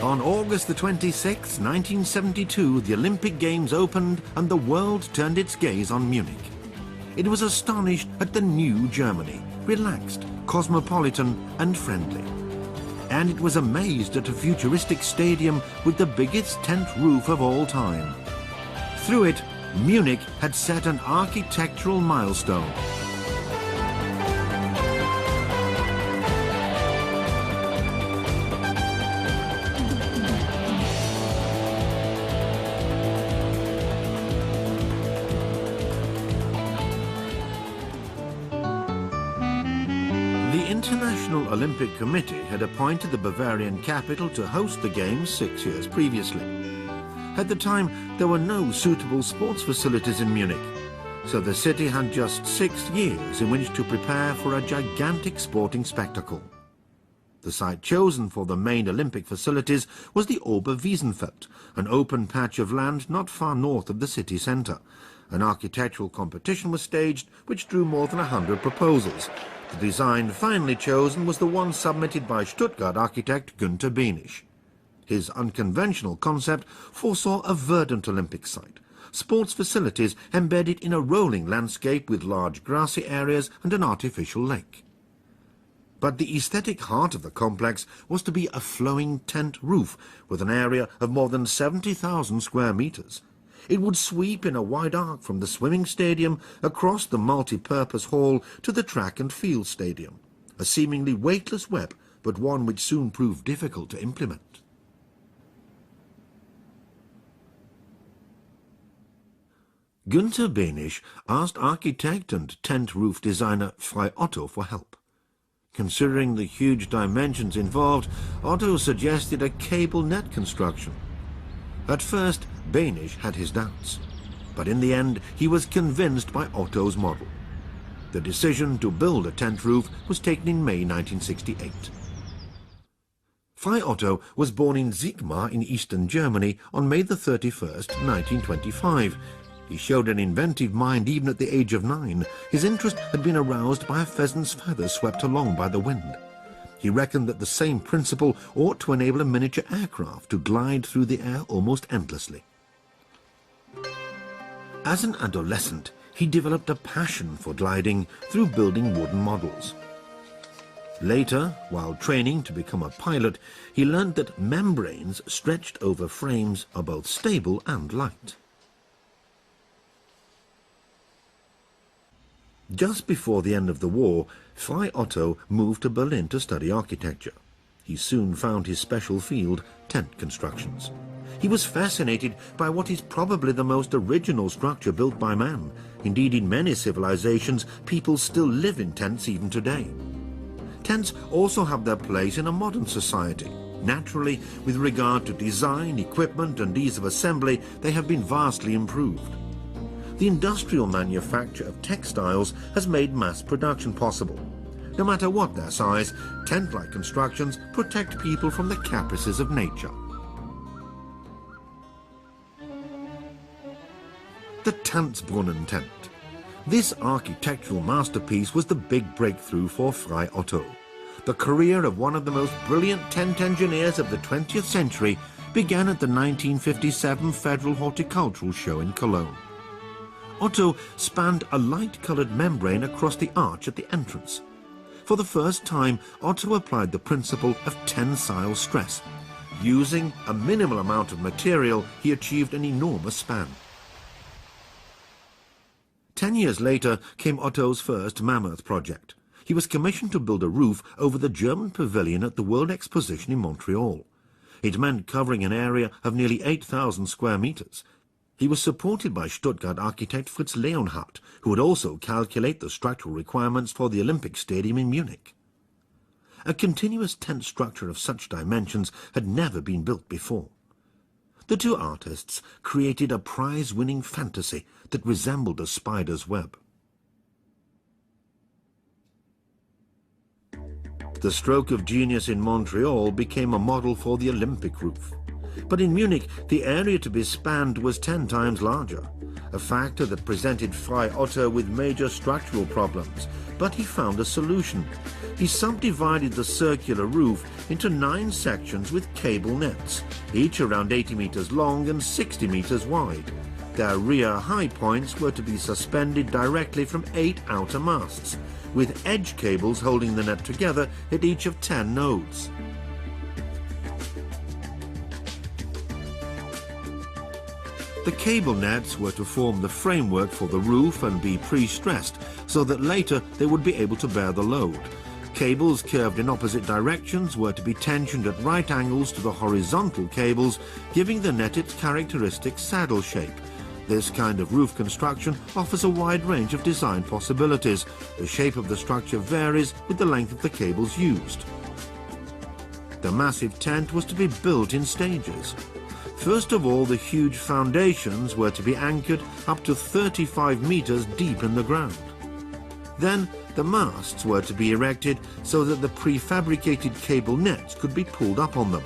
On August the 26th, 1972, the Olympic Games opened and the world turned its gaze on Munich. It was astonished at the new Germany, relaxed, cosmopolitan and friendly. And it was amazed at a futuristic stadium with the biggest tent roof of all time. Through it, Munich had set an architectural milestone. The International Olympic Committee had appointed the Bavarian capital to host the Games 6 years previously. At the time, there were no suitable sports facilities in Munich, so the city had just 6 years in which to prepare for a gigantic sporting spectacle. The site chosen for the main Olympic facilities was the Oberwiesenfeld, an open patch of land not far north of the city centre. An architectural competition was staged which drew more than 100 proposals. The design finally chosen was the one submitted by Stuttgart architect Günther Behnisch. His unconventional concept foresaw a verdant Olympic site, sports facilities embedded in a rolling landscape with large grassy areas and an artificial lake. But the aesthetic heart of the complex was to be a flowing tent roof with an area of more than 70,000 square meters. It would sweep in a wide arc from the swimming stadium across the multi-purpose hall to the track and field stadium, a seemingly weightless web, but one which soon proved difficult to implement. Günther Behnisch asked architect and tent roof designer Frei Otto for help. Considering the huge dimensions involved, Otto suggested a cable net construction. At first, Behnisch had his doubts, but in the end he was convinced by Otto's model. The decision to build a tent roof was taken in May 1968. Frei Otto was born in Sigmar in eastern Germany on May the 31st, 1925. He showed an inventive mind even at the age of 9. His interest had been aroused by a pheasant's feather swept along by the wind. He reckoned that the same principle ought to enable a miniature aircraft to glide through the air almost endlessly. As an adolescent, he developed a passion for gliding through building wooden models. Later, while training to become a pilot, he learned that membranes stretched over frames are both stable and light. Just before the end of the war, Frei Otto moved to Berlin to study architecture. He soon found his special field, tent constructions. He was fascinated by what is probably the most original structure built by man. Indeed, in many civilizations, people still live in tents even today. Tents also have their place in a modern society. Naturally, with regard to design, equipment and ease of assembly, they have been vastly improved. The industrial manufacture of textiles has made mass production possible. No matter what their size, tent-like constructions protect people from the caprices of nature. The Tanzbrunnen tent. This architectural masterpiece was the big breakthrough for Frei Otto. The career of one of the most brilliant tent engineers of the 20th century began at the 1957 Federal Horticultural Show in Cologne. Otto spanned a light-coloured membrane across the arch at the entrance. For the first time, Otto applied the principle of tensile stress. Using a minimal amount of material, he achieved an enormous span. 10 years later came Otto's first mammoth project. He was commissioned to build a roof over the German pavilion at the World Exposition in Montreal. It meant covering an area of nearly 8,000 square meters. He was supported by Stuttgart architect Fritz Leonhardt, who would also calculate the structural requirements for the Olympic Stadium in Munich. A continuous tent structure of such dimensions had never been built before. The two artists created a prize-winning fantasy that resembled a spider's web. The stroke of genius in Montreal became a model for the Olympic roof. But in Munich, the area to be spanned was 10 times larger, a factor that presented Frei Otto with major structural problems. but he found a solution. He subdivided the circular roof into 9 sections with cable nets, each around 80 meters long and 60 meters wide. Their rear high points were to be suspended directly from 8 outer masts, with edge cables holding the net together at each of 10 nodes. The cable nets were to form the framework for the roof and be pre-stressed so that later they would be able to bear the load. Cables curved in opposite directions were to be tensioned at right angles to the horizontal cables, giving the net its characteristic saddle shape. This kind of roof construction offers a wide range of design possibilities. The shape of the structure varies with the length of the cables used. The massive tent was to be built in stages. First of all, the huge foundations were to be anchored up to 35 meters deep in the ground. Then the masts were to be erected so that the prefabricated cable nets could be pulled up on them.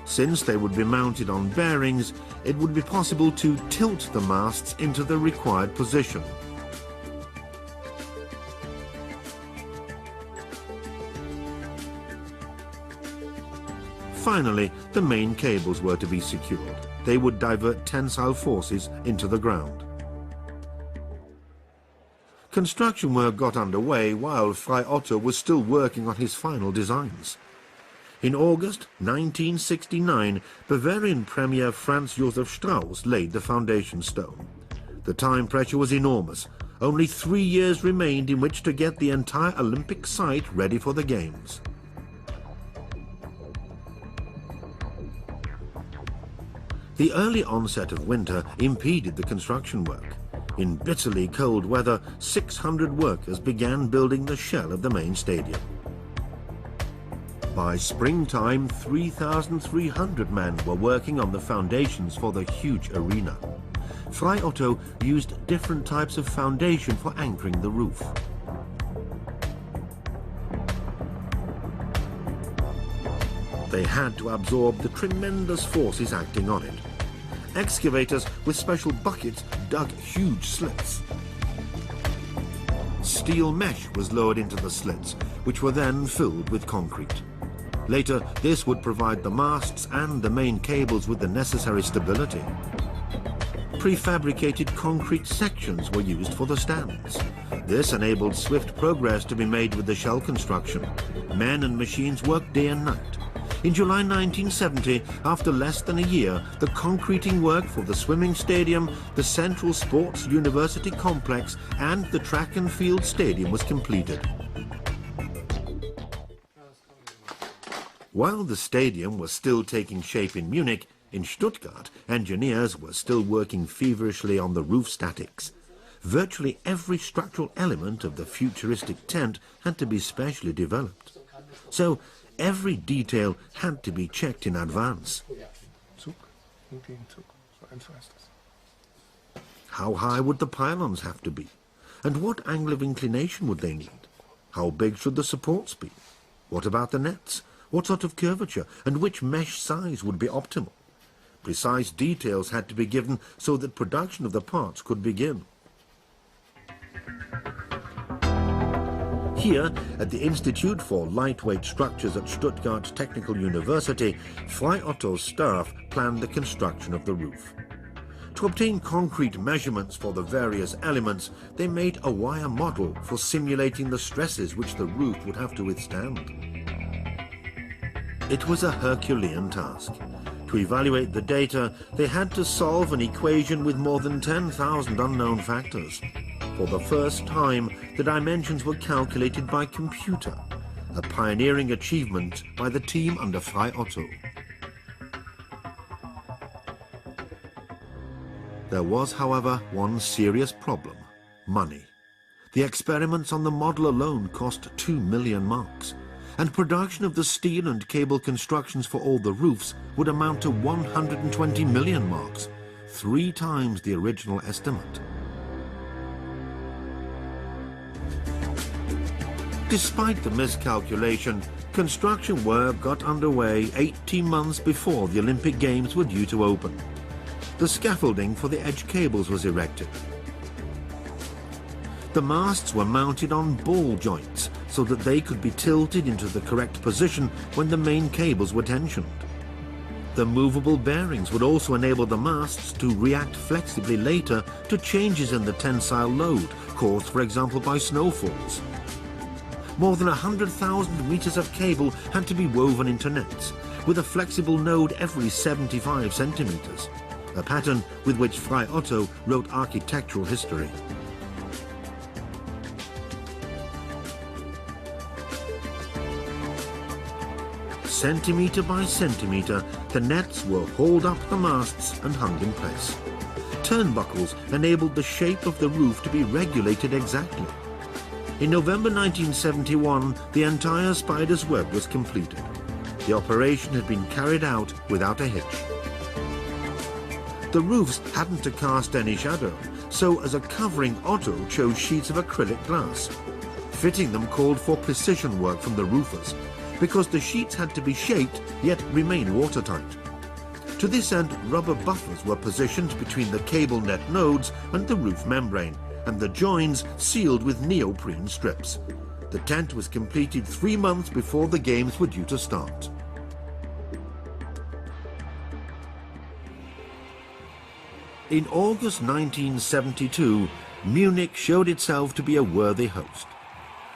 Since they would be mounted on bearings, it would be possible to tilt the masts into the required position. Finally, the main cables were to be secured. They would divert tensile forces into the ground. Construction work got underway while Frei Otto was still working on his final designs. In August 1969, Bavarian Premier Franz Josef Strauss laid the foundation stone. The time pressure was enormous. Only 3 years remained in which to get the entire Olympic site ready for the Games. The early onset of winter impeded the construction work. In bitterly cold weather, 600 workers began building the shell of the main stadium. By springtime, 3,300 men were working on the foundations for the huge arena. Frei Otto used different types of foundation for anchoring the roof. They had to absorb the tremendous forces acting on it. Excavators with special buckets dug huge slits. Steel mesh was lowered into the slits, which were then filled with concrete. Later, this would provide the masts and the main cables with the necessary stability. Prefabricated concrete sections were used for the stands. This enabled swift progress to be made with the shell construction. Men and machines worked day and night. In July 1970, after less than a year, the concreting work for the swimming stadium, the Central Sports University Complex, and the track and field stadium was completed. While the stadium was still taking shape in Munich, in Stuttgart, engineers were still working feverishly on the roof statics. Virtually every structural element of the futuristic tent had to be specially developed. So, every detail had to be checked in advance. How high would the pylons have to be? And what angle of inclination would they need? How big should the supports be? What about the nets? What sort of curvature and which mesh size would be optimal? Precise details had to be given so that production of the parts could begin. Here, at the Institute for Lightweight Structures at Stuttgart Technical University, Frei Otto's staff planned the construction of the roof. To obtain concrete measurements for the various elements, they made a wire model for simulating the stresses which the roof would have to withstand. It was a Herculean task. To evaluate the data, they had to solve an equation with more than 10,000 unknown factors. For the first time, the dimensions were calculated by computer, a pioneering achievement by the team under Frei Otto. There was, however, one serious problem: money. The experiments on the model alone cost 2 million marks, and production of the steel and cable constructions for all the roofs would amount to 120 million marks, 3 times the original estimate. Despite the miscalculation, construction work got underway 18 months before the Olympic Games were due to open. The scaffolding for the edge cables was erected. The masts were mounted on ball joints so that they could be tilted into the correct position when the main cables were tensioned. The movable bearings would also enable the masts to react flexibly later to changes in the tensile load caused, for example, by snowfalls. More than 100,000 meters of cable had to be woven into nets, with a flexible node every 75 centimeters, a pattern with which Frei Otto wrote architectural history. Centimeter by centimeter, the nets were hauled up the masts and hung in place. Turnbuckles enabled the shape of the roof to be regulated exactly. In November 1971, the entire spider's web was completed. The operation had been carried out without a hitch. The roofs hadn't to cast any shadow, so as a covering Otto chose sheets of acrylic glass. Fitting them called for precision work from the roofers, because the sheets had to be shaped yet remain watertight. To this end, rubber buffers were positioned between the cable net nodes and the roof membrane, and the joins sealed with neoprene strips. The tent was completed 3 months before the games were due to start. In August 1972, Munich showed itself to be a worthy host.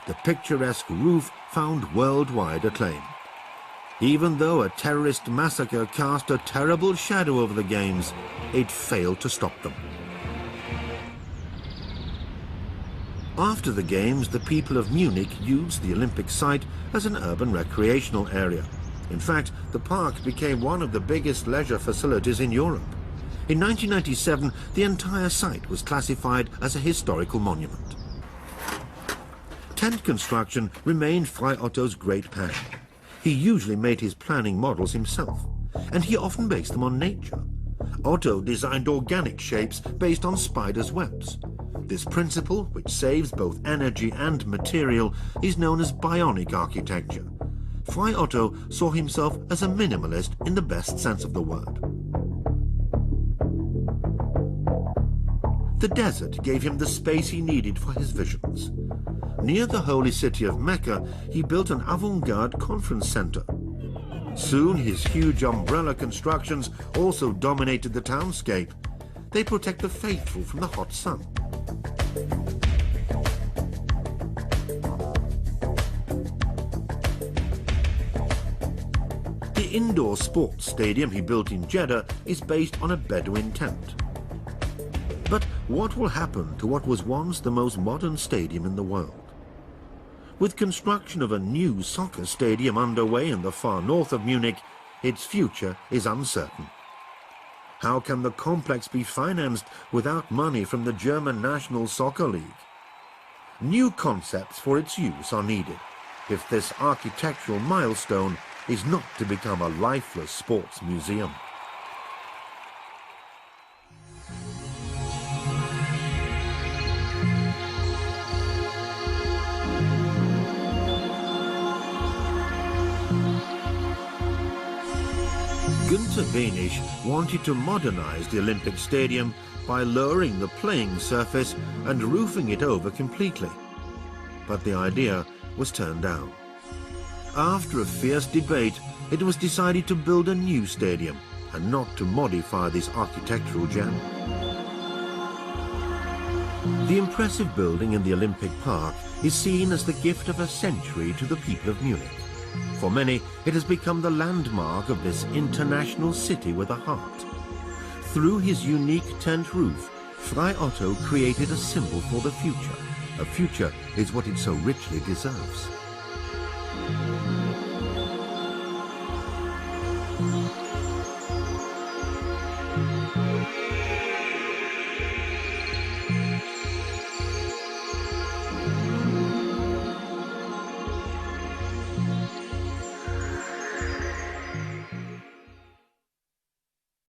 The picturesque roof found worldwide acclaim. Even though a terrorist massacre cast a terrible shadow over the games, it failed to stop them. After the games, the people of Munich used the Olympic site as an urban recreational area. In fact, the park became one of the biggest leisure facilities in Europe. In 1997, the entire site was classified as a historical monument. Tent construction remained Frei Otto's great passion. He usually made his planning models himself, and he often based them on nature. Otto designed organic shapes based on spiders' webs. This principle, which saves both energy and material, is known as bionic architecture. Frei Otto saw himself as a minimalist in the best sense of the word. The desert gave him the space he needed for his visions. Near the holy city of Mecca, he built an avant-garde conference center. Soon, his huge umbrella constructions also dominated the townscape. They protect the faithful from the hot sun. The indoor sports stadium he built in Jeddah is based on a Bedouin tent. But what will happen to what was once the most modern stadium in the world? With construction of a new soccer stadium underway in the far north of Munich, its future is uncertain. How can the complex be financed without money from the German National Soccer League? New concepts for its use are needed if this architectural milestone is not to become a lifeless sports museum. Günther Benisch wanted to modernize the Olympic Stadium by lowering the playing surface and roofing it over completely. But the idea was turned down. After a fierce debate, it was decided to build a new stadium and not to modify this architectural gem. The impressive building in the Olympic Park is seen as the gift of a century to the people of Munich. For many, it has become the landmark of this international city with a heart. Through his unique tent roof, Frei Otto created a symbol for the future. A future is what it so richly deserves.